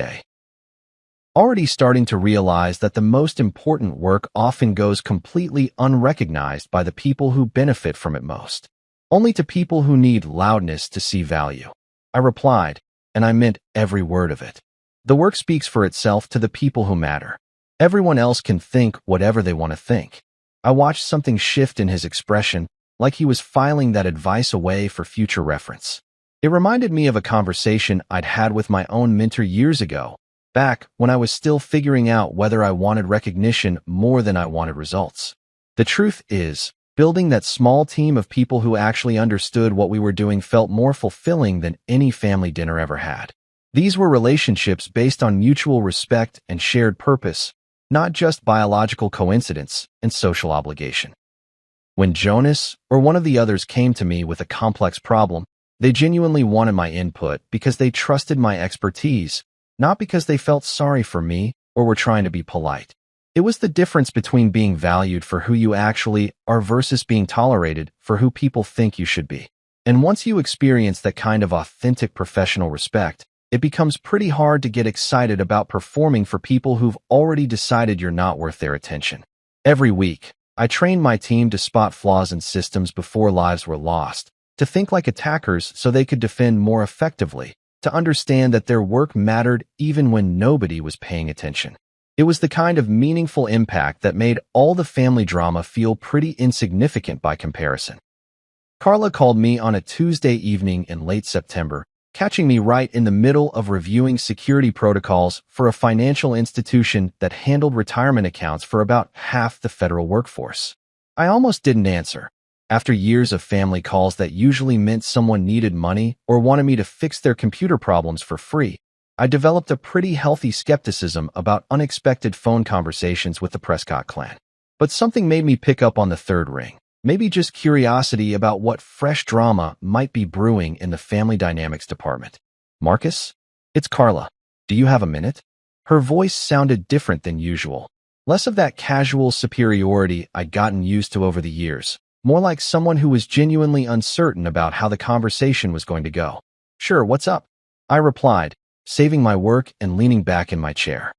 already starting to realize that the most important work often goes completely unrecognized by the people who benefit from it most. Only to people who need loudness to see value. I replied, and I meant every word of it. The work speaks for itself to the people who matter. Everyone else can think whatever they want to think. I watched something shift in his expression, like he was filing that advice away for future reference. It reminded me of a conversation I'd had with my own mentor years ago, back when I was still figuring out whether I wanted recognition more than I wanted results. The truth is, building that small team of people who actually understood what we were doing felt more fulfilling than any family dinner ever had. These were relationships based on mutual respect and shared purpose, not just biological coincidence and social obligation. When Jonas or one of the others came to me with a complex problem, they genuinely wanted my input because they trusted my expertise, not because they felt sorry for me or were trying to be polite. It was the difference between being valued for who you actually are versus being tolerated for who people think you should be. And once you experience that kind of authentic professional respect, it becomes pretty hard to get excited about performing for people who've already decided you're not worth their attention. Every week, I trained my team to spot flaws in systems before lives were lost, to think like attackers so they could defend more effectively, to understand that their work mattered even when nobody was paying attention. It was the kind of meaningful impact that made all the family drama feel pretty insignificant by comparison. Carla called me on a Tuesday evening in late September, catching me right in the middle of reviewing security protocols for a financial institution that handled retirement accounts for about half the federal workforce. I almost didn't answer. After years of family calls that usually meant someone needed money or wanted me to fix their computer problems for free, I developed a pretty healthy skepticism about unexpected phone conversations with the Prescott clan. But something made me pick up on the third ring. Maybe just curiosity about what fresh drama might be brewing in the family dynamics department. "Marcus? It's Carla. Do you have a minute?" Her voice sounded different than usual. Less of that casual superiority I'd gotten used to over the years. More like someone who was genuinely uncertain about how the conversation was going to go. "Sure, what's up?" I replied, saving my work and leaning back in my chair.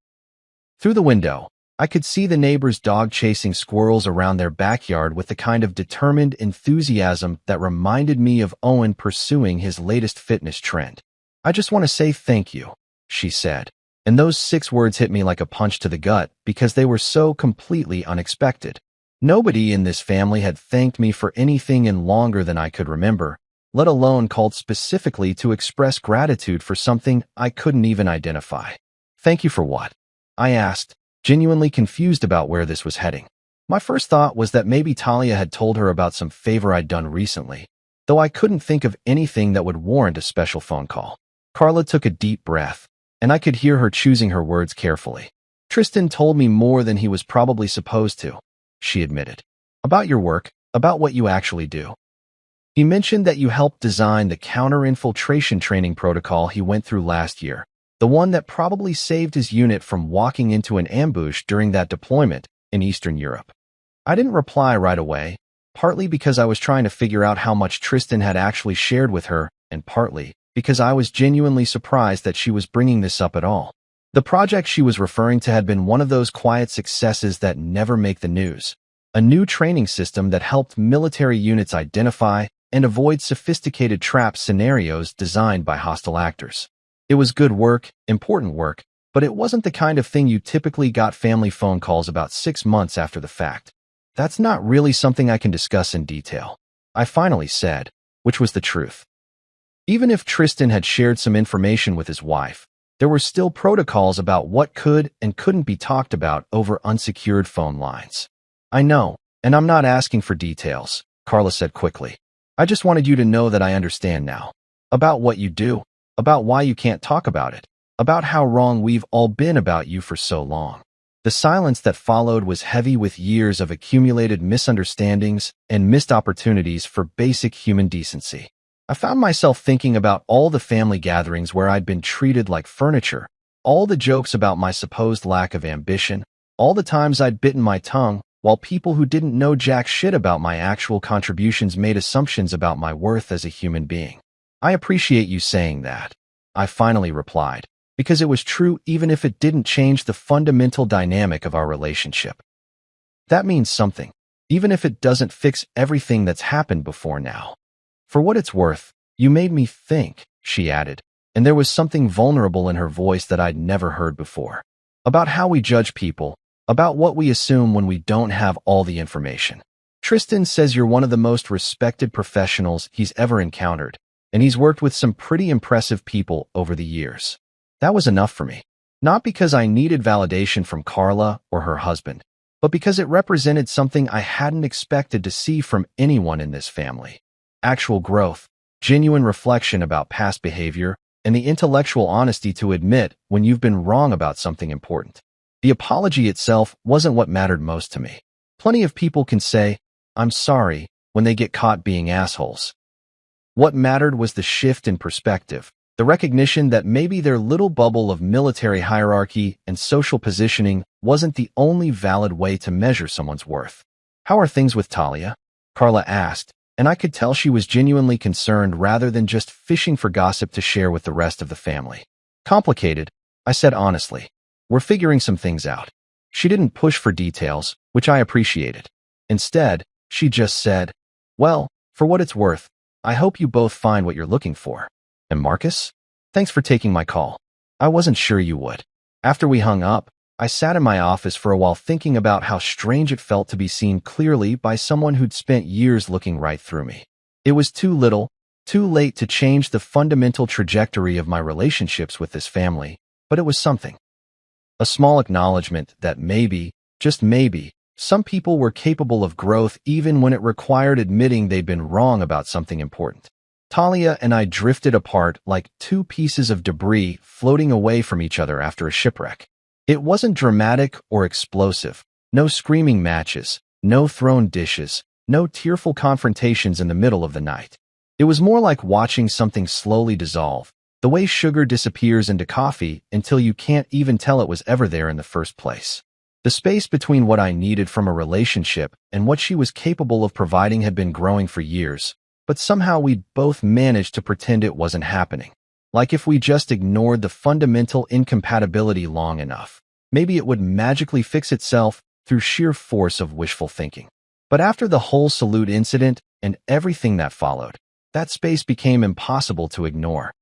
Through the window, I could see the neighbors' dog chasing squirrels around their backyard with the kind of determined enthusiasm that reminded me of Owen pursuing his latest fitness trend. "I just want to say thank you," she said. And those 6 words hit me like a punch to the gut because they were so completely unexpected. Nobody in this family had thanked me for anything in longer than I could remember, let alone called specifically to express gratitude for something I couldn't even identify. Thank you for what? I asked, genuinely confused about where this was heading. My first thought was that maybe Talia had told her about some favor I'd done recently, though I couldn't think of anything that would warrant a special phone call. Carla took a deep breath, and I could hear her choosing her words carefully. Tristan told me more than he was probably supposed to, she admitted. About your work, about what you actually do. He mentioned that you helped design the counter-infiltration training protocol he went through last year, the one that probably saved his unit from walking into an ambush during that deployment in Eastern Europe. I didn't reply right away, partly because I was trying to figure out how much Tristan had actually shared with her, and partly because I was genuinely surprised that she was bringing this up at all. The project she was referring to had been one of those quiet successes that never make the news, a new training system that helped military units identify and avoid sophisticated trap scenarios designed by hostile actors. It was good work, important work, but it wasn't the kind of thing you typically got family phone calls about 6 months after the fact. That's not really something I can discuss in detail, I finally said, which was the truth. Even if Tristan had shared some information with his wife, there were still protocols about what could and couldn't be talked about over unsecured phone lines. I know, and I'm not asking for details, Carla said quickly. I just wanted you to know that I understand now. About what you do, about why you can't talk about it, about how wrong we've all been about you for so long. The silence that followed was heavy with years of accumulated misunderstandings and missed opportunities for basic human decency. I found myself thinking about all the family gatherings where I'd been treated like furniture, all the jokes about my supposed lack of ambition, all the times I'd bitten my tongue, while people who didn't know jack shit about my actual contributions made assumptions about my worth as a human being. I appreciate you saying that, I finally replied, because it was true even if it didn't change the fundamental dynamic of our relationship. That means something, even if it doesn't fix everything that's happened before now. For what it's worth, you made me think, she added, and there was something vulnerable in her voice that I'd never heard before. About how we judge people, about what we assume when we don't have all the information. Tristan says you're one of the most respected professionals he's ever encountered, and he's worked with some pretty impressive people over the years. That was enough for me. Not because I needed validation from Carla or her husband, but because it represented something I hadn't expected to see from anyone in this family. Actual growth, genuine reflection about past behavior, and the intellectual honesty to admit when you've been wrong about something important. The apology itself wasn't what mattered most to me. Plenty of people can say, "I'm sorry," when they get caught being assholes. What mattered was the shift in perspective, the recognition that maybe their little bubble of military hierarchy and social positioning wasn't the only valid way to measure someone's worth. "How are things with Talia?" Carla asked, and I could tell she was genuinely concerned rather than just fishing for gossip to share with the rest of the family. "Complicated," I said honestly. "We're figuring some things out." She didn't push for details, which I appreciated. Instead, she just said, "Well, for what it's worth, I hope you both find what you're looking for. And Marcus? Thanks for taking my call. I wasn't sure you would." After we hung up, I sat in my office for a while thinking about how strange it felt to be seen clearly by someone who'd spent years looking right through me. It was too little, too late to change the fundamental trajectory of my relationships with this family, but it was something. A small acknowledgement that maybe, just maybe, some people were capable of growth even when it required admitting they'd been wrong about something important. Talia and I drifted apart like 2 pieces of debris floating away from each other after a shipwreck. It wasn't dramatic or explosive, no screaming matches, no thrown dishes, no tearful confrontations in the middle of the night. It was more like watching something slowly dissolve, the way sugar disappears into coffee until you can't even tell it was ever there in the first place. The space between what I needed from a relationship and what she was capable of providing had been growing for years, but somehow we'd both managed to pretend it wasn't happening. Like if we just ignored the fundamental incompatibility long enough, maybe it would magically fix itself through sheer force of wishful thinking. But after the whole salute incident and everything that followed, that space became impossible to ignore.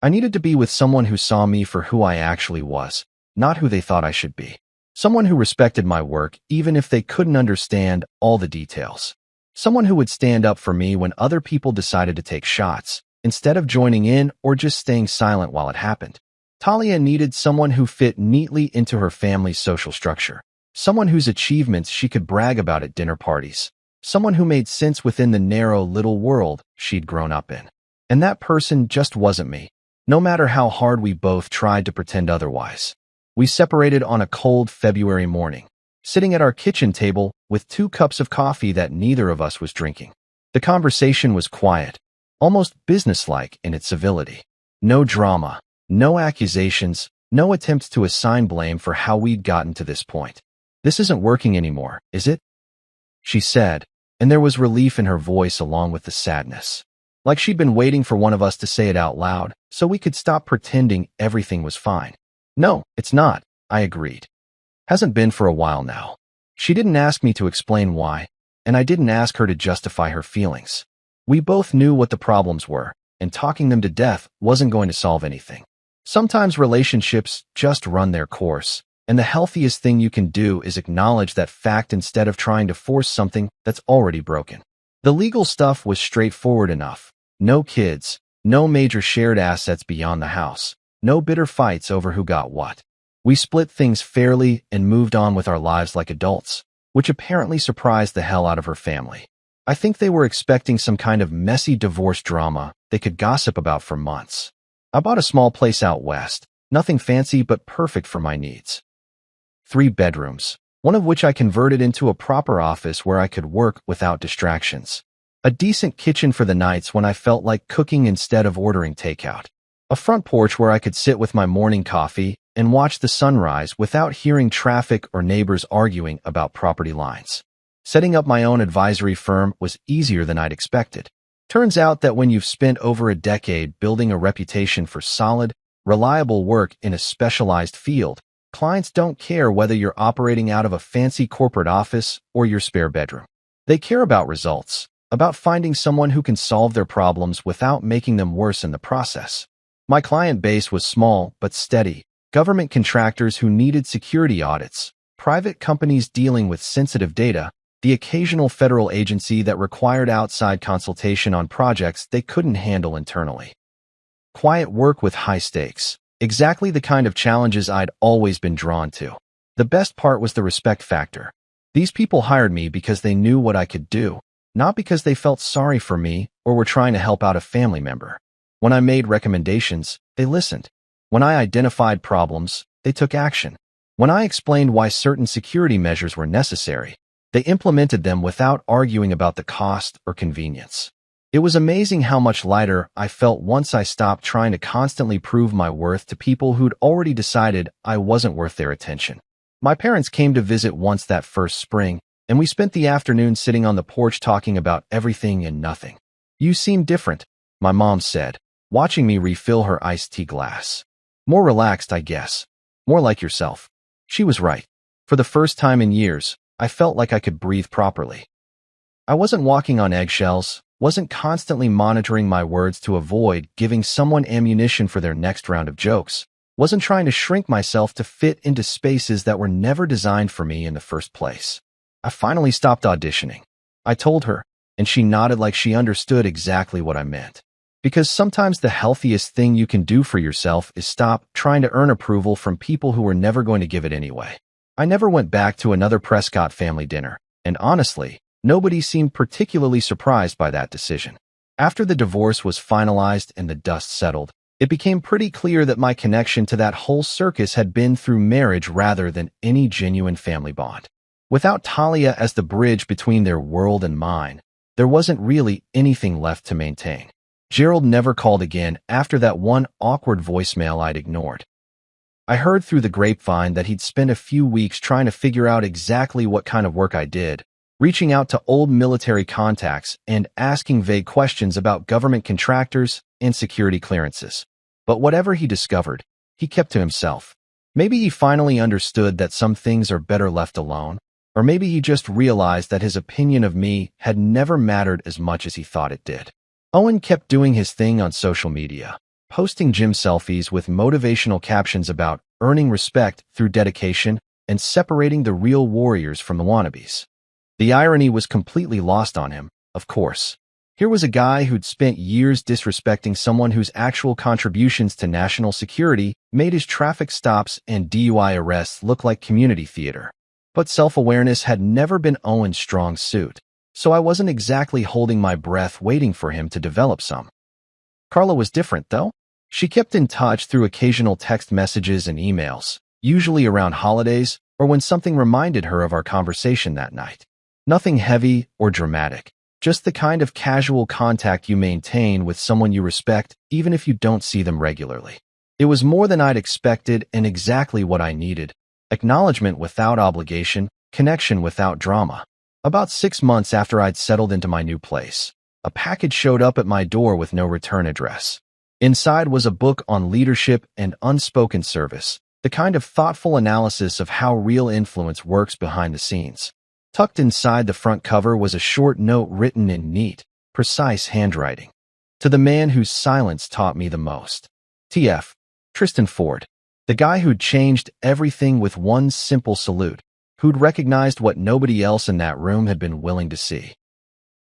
I needed to be with someone who saw me for who I actually was, not who they thought I should be. Someone who respected my work even if they couldn't understand all the details. Someone who would stand up for me when other people decided to take shots, instead of joining in or just staying silent while it happened. Talia needed someone who fit neatly into her family's social structure. Someone whose achievements she could brag about at dinner parties. Someone who made sense within the narrow little world she'd grown up in. And that person just wasn't me, no matter how hard we both tried to pretend otherwise. We separated on a cold February morning, sitting at our kitchen table with 2 cups of coffee that neither of us was drinking. The conversation was quiet, almost businesslike in its civility. No drama, no accusations, no attempts to assign blame for how we'd gotten to this point. "This isn't working anymore, is it?" she said, and there was relief in her voice along with the sadness. Like she'd been waiting for one of us to say it out loud so we could stop pretending everything was fine. "No, it's not," I agreed. "Hasn't been for a while now." She didn't ask me to explain why, and I didn't ask her to justify her feelings. We both knew what the problems were, and talking them to death wasn't going to solve anything. Sometimes relationships just run their course, and the healthiest thing you can do is acknowledge that fact instead of trying to force something that's already broken. The legal stuff was straightforward enough. No kids, no major shared assets beyond the house, no bitter fights over who got what. We split things fairly and moved on with our lives like adults, which apparently surprised the hell out of her family. I think they were expecting some kind of messy divorce drama they could gossip about for months. I bought a small place out west, nothing fancy but perfect for my needs. 3 bedrooms, one of which I converted into a proper office where I could work without distractions. A decent kitchen for the nights when I felt like cooking instead of ordering takeout. A front porch where I could sit with my morning coffee and watch the sunrise without hearing traffic or neighbors arguing about property lines. Setting up my own advisory firm was easier than I'd expected. Turns out that when you've spent over a decade building a reputation for solid, reliable work in a specialized field, clients don't care whether you're operating out of a fancy corporate office or your spare bedroom. They care about results, about finding someone who can solve their problems without making them worse in the process. My client base was small but steady. Government contractors who needed security audits, private companies dealing with sensitive data, the occasional federal agency that required outside consultation on projects they couldn't handle internally. Quiet work with high stakes. Exactly the kind of challenges I'd always been drawn to. The best part was the respect factor. These people hired me because they knew what I could do, not because they felt sorry for me or were trying to help out a family member. When I made recommendations, they listened. When I identified problems, they took action. When I explained why certain security measures were necessary, they implemented them without arguing about the cost or convenience. It was amazing how much lighter I felt once I stopped trying to constantly prove my worth to people who'd already decided I wasn't worth their attention. My parents came to visit once that first spring, and we spent the afternoon sitting on the porch talking about everything and nothing. "You seem different," my mom said, watching me refill her iced tea glass. "More relaxed, I guess. More like yourself." She was right. For the first time in years, I felt like I could breathe properly. I wasn't walking on eggshells, wasn't constantly monitoring my words to avoid giving someone ammunition for their next round of jokes, wasn't trying to shrink myself to fit into spaces that were never designed for me in the first place. I finally stopped auditioning. I told her, and she nodded like she understood exactly what I meant. Because sometimes the healthiest thing you can do for yourself is stop trying to earn approval from people who are never going to give it anyway. I never went back to another Prescott family dinner, and honestly, nobody seemed particularly surprised by that decision. After the divorce was finalized and the dust settled, it became pretty clear that my connection to that whole circus had been through marriage rather than any genuine family bond. Without Talia as the bridge between their world and mine, there wasn't really anything left to maintain. Gerald never called again after that one awkward voicemail I'd ignored. I heard through the grapevine that he'd spent a few weeks trying to figure out exactly what kind of work I did, reaching out to old military contacts and asking vague questions about government contractors and security clearances. But whatever he discovered, he kept to himself. Maybe he finally understood that some things are better left alone, or maybe he just realized that his opinion of me had never mattered as much as he thought it did. Owen kept doing his thing on social media, posting gym selfies with motivational captions about earning respect through dedication and separating the real warriors from the wannabes. The irony was completely lost on him, of course. Here was a guy who'd spent years disrespecting someone whose actual contributions to national security made his traffic stops and DUI arrests look like community theater. But self-awareness had never been Owen's strong suit, so I wasn't exactly holding my breath waiting for him to develop some. Carla was different, though. She kept in touch through occasional text messages and emails, usually around holidays or when something reminded her of our conversation that night. Nothing heavy or dramatic, just the kind of casual contact you maintain with someone you respect even if you don't see them regularly. It was more than I'd expected and exactly what I needed. Acknowledgement without obligation, connection without drama. About 6 months after I'd settled into my new place, a package showed up at my door with no return address. Inside was a book on leadership and unspoken service, the kind of thoughtful analysis of how real influence works behind the scenes. Tucked inside the front cover was a short note written in neat, precise handwriting. To the man whose silence taught me the most. T.F. Tristan Ford. The guy who'd changed everything with one simple salute, who'd recognized what nobody else in that room had been willing to see.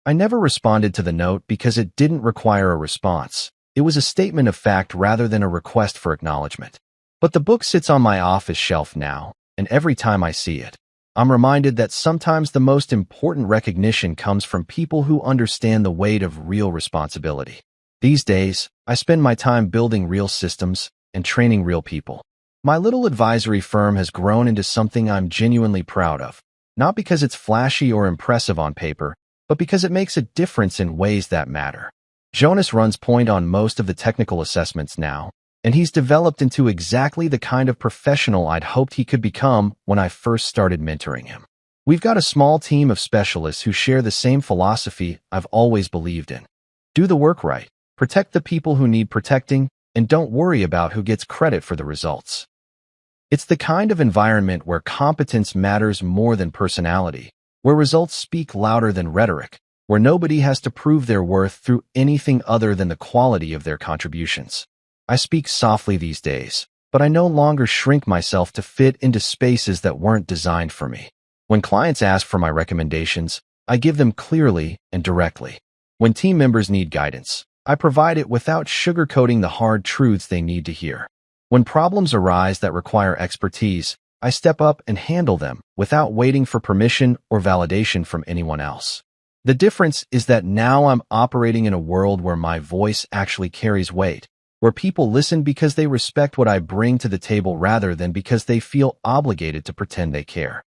I never responded to the note because it didn't require a response. It was a statement of fact rather than a request for acknowledgement. But the book sits on my office shelf now, and every time I see it, I'm reminded that sometimes the most important recognition comes from people who understand the weight of real responsibility. These days, I spend my time building real systems and training real people. My little advisory firm has grown into something I'm genuinely proud of, not because it's flashy or impressive on paper, but because it makes a difference in ways that matter. Jonas runs point on most of the technical assessments now, and he's developed into exactly the kind of professional I'd hoped he could become when I first started mentoring him. We've got a small team of specialists who share the same philosophy I've always believed in. Do the work right, protect the people who need protecting, and don't worry about who gets credit for the results. It's the kind of environment where competence matters more than personality, where results speak louder than rhetoric, where nobody has to prove their worth through anything other than the quality of their contributions. I speak softly these days, but I no longer shrink myself to fit into spaces that weren't designed for me. When clients ask for my recommendations, I give them clearly and directly. When team members need guidance, I provide it without sugarcoating the hard truths they need to hear. When problems arise that require expertise, I step up and handle them without waiting for permission or validation from anyone else. The difference is that now I'm operating in a world where my voice actually carries weight, where people listen because they respect what I bring to the table rather than because they feel obligated to pretend they care.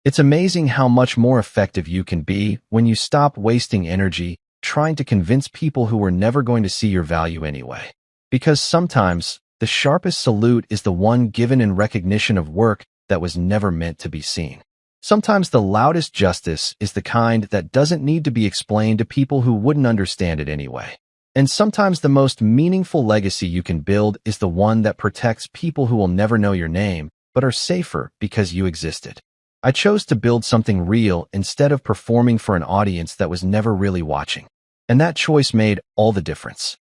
It's amazing how much more effective you can be when you stop wasting energy trying to convince people who are never going to see your value anyway. Because sometimes, the sharpest salute is the one given in recognition of work that was never meant to be seen. Sometimes the loudest justice is the kind that doesn't need to be explained to people who wouldn't understand it anyway. And sometimes the most meaningful legacy you can build is the one that protects people who will never know your name, but are safer because you existed. I chose to build something real instead of performing for an audience that was never really watching. And that choice made all the difference.